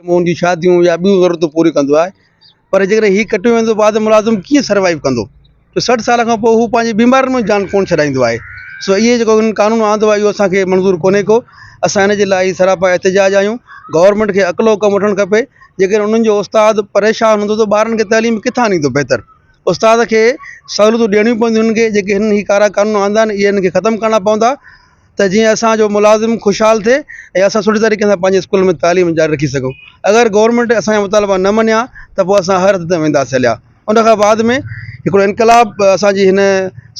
उनजी शादियूं या ॿियूं ज़रूरतूं पूरी कंदो आहे। पर जेकॾहिं हीउ कटियो वेंदो बाद मुलाज़िम कीअं सर्वाइव कंदो? त 60 साल खां पोइ हू पंहिंजी बीमारियुनि में जान कोन छॾाईंदो आहे। सो इहे जेको कानून आंदो आहे इहो असांखे मंज़ूरु कोन्हे को। असां हिन जे लाइ सरापा एहतिजाज आहियूं। गवर्नमेंट खे अकिलो कमु वठणु खपे। जेकर उन्हनि जो उस्ताद परेशान हूंदो त ॿारनि खे तइलीम किथां ॾींदो बहितर? उस्ताद खे सहूलियतूं ॾियणियूं पवंदियूं हुननि खे। जेके हिन कारा कानून आंदा आहिनि इहे हिन खे ख़तमु करणा पवंदा त जीअं असांजो मुलाज़िम ख़ुशहाल थिए ऐं असां सुठी तरीक़े सां पंहिंजे स्कूल में तालीम जारी रखी सघूं। अगरि गवर्नमेंट असांजा मुतालबा न मञिया त पोइ असां हर हद ते वेंदासीं हलिया। उनखां बाद में हिकिड़ो इनकलाब असांजी हिन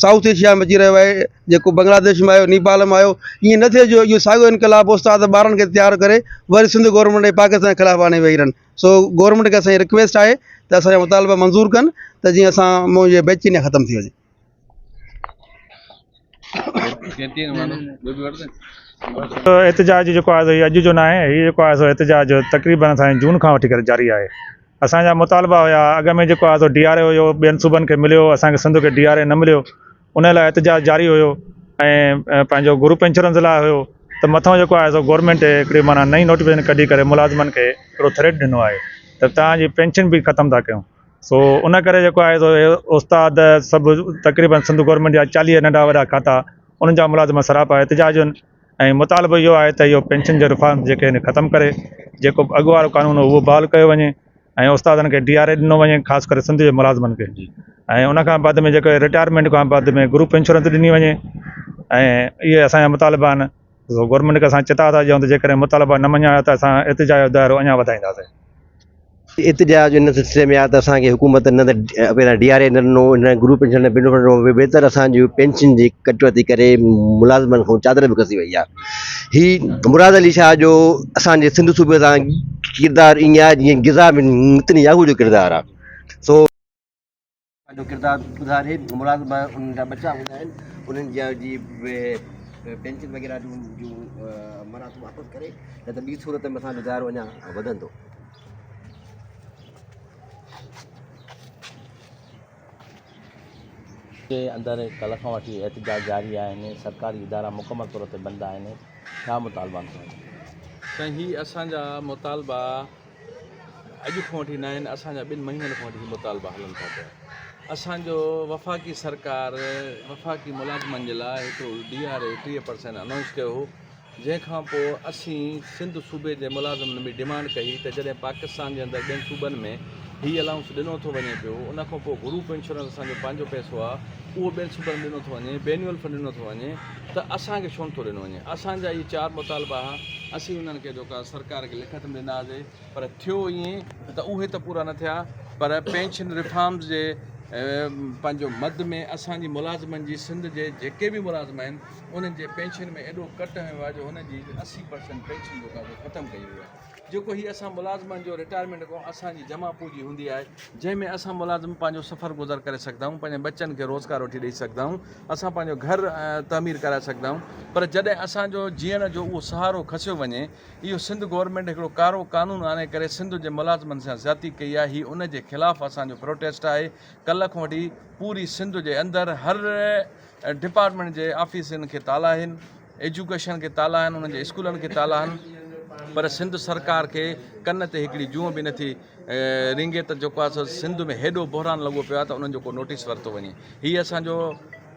साउथ एशिया में अची रहियो आहे, जेको बांग्लादेश में आयो, नेपाल में आयो। ईअं न थिए जो इहो साॻियो इनकलाब उस्ताद ॿारनि खे तयारु करे वरी सिंध गवर्नमेंट ऐं पाकिस्तान जे ख़िलाफ़ु आणे वेही रहनि। सो गवर्नमेंट खे असांजी रिक्वेस्ट आहे त असांजा मुतालबा मंज़ूरु कनि त जीअं असां मुंहिंजे बेचैनी ख़तमु थी वञे। एहतिजाज जेको आहे अॼु जो न आहे, हीउ जेको आहे सो एहतिजाज तक़रीबन असांजे जून खां वठी करे जारी आहे। असांजा मुतालबा हुया अॻ में जेको आहे सो DRA हुयो, ॿियनि सूबनि खे मिलियो, असांखे सिंध खे DRA न मिलियो। उन लाइ एहतिजाज जारी हुयो ऐं पंहिंजो ग्रुप इंश्योरेंस जे लाइ हुयो त मथां जेको आहे सो गवर्नमेंट हिकिड़ी माना नई नोटिफिकेशन कढी करे मुलाज़िमनि खे हिकिड़ो थ्रेट ॾिनो आहे त तव्हांजी पेंशन बि ख़तमु था कयूं। सो उन करे जेको आहे सो उस्ताद सभु तक़रीबन सिंध गवर्नमेंट जा 40 नंढा वॾा खाता उन्हनि जा मुलाज़िम सरापा एहतिजाज आहिनि ऐं मुतालबो इहो आहे त इहो पेंशन जो रिफॉर्म जेके हिन ख़तमु करे जेको अॻु वारो कानून उहो बहाल कयो वञे ऐं उस्तादनि खे DRA ॾिनो वञे, ख़ासि करे सिंध जे मुलाज़िमनि खे। ऐं उनखां बाद में जेको रिटायरमेंट खां बाद में ग्रुप इंश्योरेंस ॾिनी वञे ऐं इहे असांजा मुतालबा आहिनि। गवर्नमेंट खे असां चिता था ॾियूं त जेकॾहिं मुतालबा न मञिया त असां एहतिजाज जो दाइरो अञा वधाईंदासीं। एहतिजाज इन सिलसिले में आहे त असांखे हुकूमत न त पहिरियां DRA न ॾिनो, हिन ग्रुप इंश्योरेंस न ॾिनो, बहितर असांजी पेंशन जी कटौती करे मुलाज़िमनि खां चादर बि कसी वई आहे। हीउ मुराद अली शाह जो असांजे सिंध सूबे सां किरदारु ईअं आहे जीअं ग़िज़ा में नितिन याहू जो किरदारु आहे। सो जो किरदारु ॿुधारे मुलाज़िम उन्हनि जा बचा हूंदा आहिनि, उन्हनि जा जी पेंशन वग़ैरह जूं मराहत वापसि करे, न त ॿी सूरत में असांजो दाइरो अञा वधंदो। जे अंदरि कल्ह खां वठी एहतिजाज जारी आहिनि, सरकारी इदारा मुकमल तौर ते बंदि आहिनि। छा मुतालबा आहिनि? साईं, हीअ असांजा मुतालबा अॼु खां वठी न आहिनि, असांजा 2 महीननि खां वठी मुतालबा हलनि था पिया। असांजो वफ़ाक़ी सरकार वफ़ाक़ी मुलाज़िमनि जे लाइ हिकिड़ो DRA 30% अनाउंस कयो हो, जंहिंखां पोइ असीं सिंध सूबे जे मुलाज़िमनि में डिमांड कई त जॾहिं पाकिस्तान जे अंदरि 2 सूबनि में हीअ अलाउंस ॾिनो थो वञे पियो, उनखां पोइ ग्रुप इंश्योरेंस असांजो पंहिंजो पैसो आहे उहो 2 सूबनि में ॾिनो थो वञे, बेन्युअल फंड ॾिनो थो वञे, त असांखे छो नथो ॾिनो वञे? असांजा इहे 4 मुतालबा असीं उन्हनि खे जेका सरकार खे लिखत में ॾिनासीं, पर थियो ईअं त उहे त पूरा न थिया। पर पेंशन रिफॉर्म्स जे पंहिंजो मद में असांजी मुलाज़िमनि जी सिंध जे जेके बि मुलाज़िम आहिनि उन्हनि जे पेंशन में एॾो कट हयो आहे जो हुनजी 80% पेंशन जेका ख़तमु कई वई आहे। जेको हीअ असां मुलाज़िमनि जो रिटायरमेंट खां असांजी जमा पूंजी हूंदी आहे, जंहिंमें असां मुलाज़िम पंहिंजो सफ़र गुज़र करे सघंदा आहियूं, पंहिंजे बच्चनि खे रोज़गार वठी ॾेई सघंदा आहियूं, असां पंहिंजो घर तामीर कराए सघंदा आहियूं। पर जॾहिं असांजो जीअण जो उहो सहारो खसियो वञे, इहो सिंध गवर्नमेंट हिकिड़ो कारो कानून आणे करे सिंध जे मुलाज़िमनि सां ज़्यादती कई आहे। हीअ उन जे ख़िलाफ़ु असांजो प्रोटेस्ट आहे। कल्ह खां वठी पूरी सिंध जे अंदरि हर डिपार्टमेंट जे ऑफिसनि खे ताला आहिनि, एजुकेशन खे ताला आहिनि, उन्हनि जे स्कूलनि खे ताला आहिनि, पर सिंध सरकार खे कन ते हिकिड़ी जूं बि नथी रिंगे त जेको आहे सिंध में हेॾो बहिरान लॻो पियो आहे त उन्हनि जो को नोटिस वरितो वञे। हीअ असांजो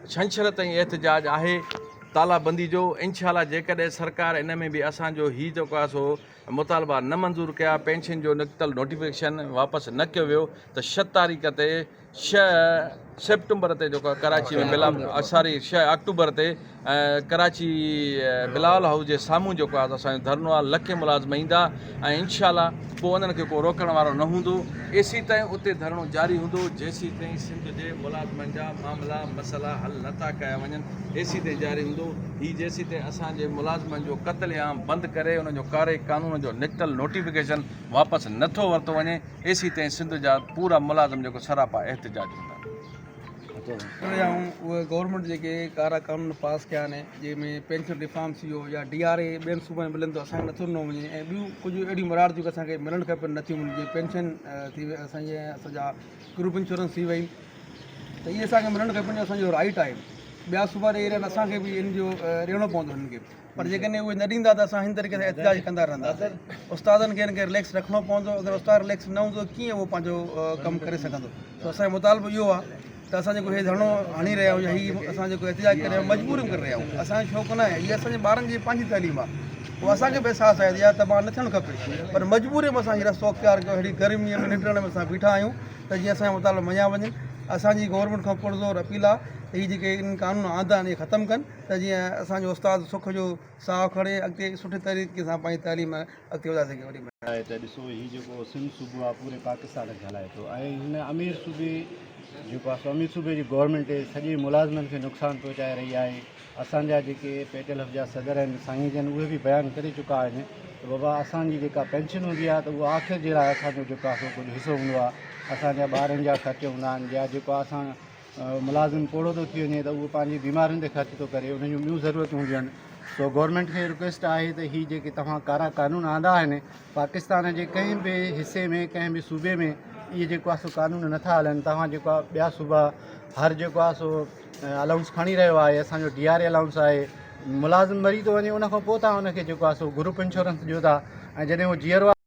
छंछरु ताईं एहतिजाज आहे तालाबंदी जो। इंशाअल्लाह जेकॾहिं सरकार इन में बि असांजो हीउ जेको आहे सो मुतालबा न मंज़ूरु कया, पेंशन जो निकितल नोटिफिकेशन वापसि न कयो वियो, त 6 तारीख़ ते 6 सेप्टेम्बर ते जेको कराची में 6 अक्टूबर ते कराची बिलावल हाउस जे साम्हूं जेको आहे असांजो धरनो आहे। लखे मुलाज़िम ईंदा ऐं इंशाअल्लाह पोइ उन्हनि खे को रोकण वारो न हूंदो। एसी ताईं उते धरनो जारी हूंदो जेसी ताईं सिंध जे मुलाज़िमनि जा मामला मसइला हल नथा कया वञनि, एसी ताईं जारी हूंदो। हीअ जेसी ताईं असांजे मुलाज़िमनि जो क़त्लेआम बंदि करे उनजो कारे कानून जो निकितल नोटिफिकेशन वापसि नथो वरितो वञे, एसी ताईं सिंध जा पूरा मुलाज़िम जेको सरापा एहतिजाज हूंदा। उहे गवर्नमेंट जेके कारा कानून पास कया आहिनि, जंहिंमें पेंशन रिफॉर्म थी वियो या DRA 2 सूबनि में मिलंदो असांखे नथो ॾिनो वञे, ऐं ॿियूं कुझु अहिड़ियूं मुराद जेके असांखे मिलणु खपनि नथियूं मिलनि, जीअं पेंशन थी वई, असांजा ग्रुप इंश्योरेंस थी वई, त इहे असांखे मिलणु खपनि, असांजो राइट आहे। ॿिया सूबा ॾेई रहिया आहिनि असांखे बि इन जो ॾियणो पवंदो हिननि खे पर जेकॾहिं उहे न ॾींदा त असां हिन तरीक़े सां एहतिजाज कंदा रहंदासीं उस्तादनि खे हिन खे रिलैक्स रखिणो पवंदो अगरि उस्ताद रिलैक्स न हूंदो कीअं उहो पंहिंजो कमु करे सघंदो त असांजो मुतालबो इहो आहे त असां जेको हे धरणो हणी रहिया आहियूं या हीअ असां जेको एहतिजाज करे रहिया आहियूं मजबूरियूं करे रहिया आहियूं असांजो शौक़ु न आहे हीअ असांजे ॿारनि जी पंहिंजी तइलीम आहे उहो असांखे बि अहसासु आहे या तबाह न थियणु खपे पर मजबूरीअ में असां हीअ रस्तो अख़्तियार कयो अहिड़ी गर्मीअ में निकिरण में असां बीठा आहियूं त जीअं असांजा मुताला मञा वञनि असांजी गवर्नमेंट खां पुरज़ोर अपील आहे त हीअ जेके इन कानून आंदा आहिनि इहे ख़तमु कनि त जीअं असांजो उस्ताद सुख जो साहु खणे अॻिते सुठे तरीक़े सां पंहिंजी तालीम अॻिते वधाए सघे वॾी आहे त ॾिसो हीउ जेको सिंध सूबो आहे पूरे पाकिस्तान खे हलाए थो ऐं हिन अमीर सूबे जेको आहे अमीर सूबे जी गवर्नमेंट सॼे मुलाज़िमनि खे नुक़सानु पहुचाए रही आहे असांजा जेके पेटल हफ़ जा सदर आहिनि साईं जन उहे बि बयानु करे चुका आहिनि त बाबा असांजी जेका पेंशन हूंदी आहे त उहा आख़िर जे लाइ असांजो जेको आहे कुझु हिसो हूंदो आहे असांजा ॿारनि जा ख़र्च हूंदा आहिनि या जेको आहे असां मुलाज़िम पोड़ो थो थी वञे त उहो पंहिंजी बीमारियुनि ते ख़र्च थो करे उन जूं ॿियूं ज़रूरतूं हूंदियूं आहिनि सो गवर्नमेंट खे रिक्वेस्ट आहे त हीअ जेके तव्हां कारा कानून आंदा आहिनि पाकिस्तान जे कंहिं बि हिसे में कंहिं बि सूबे में इहे जेको आहे सो कानून नथा हलनि तव्हां जेको आहे ॿिया सूबा हर जेको आहे सो अलाउंस खणी रहियो आहे असांजो DRA अलाउंस आहे मुलाज़िम मरी थो वञे उनखां पोइ तव्हां उनखे जेको आहे सो ग्रुप इंश्योरेंस ॾियो था ऐं जॾहिं उहो जीअरो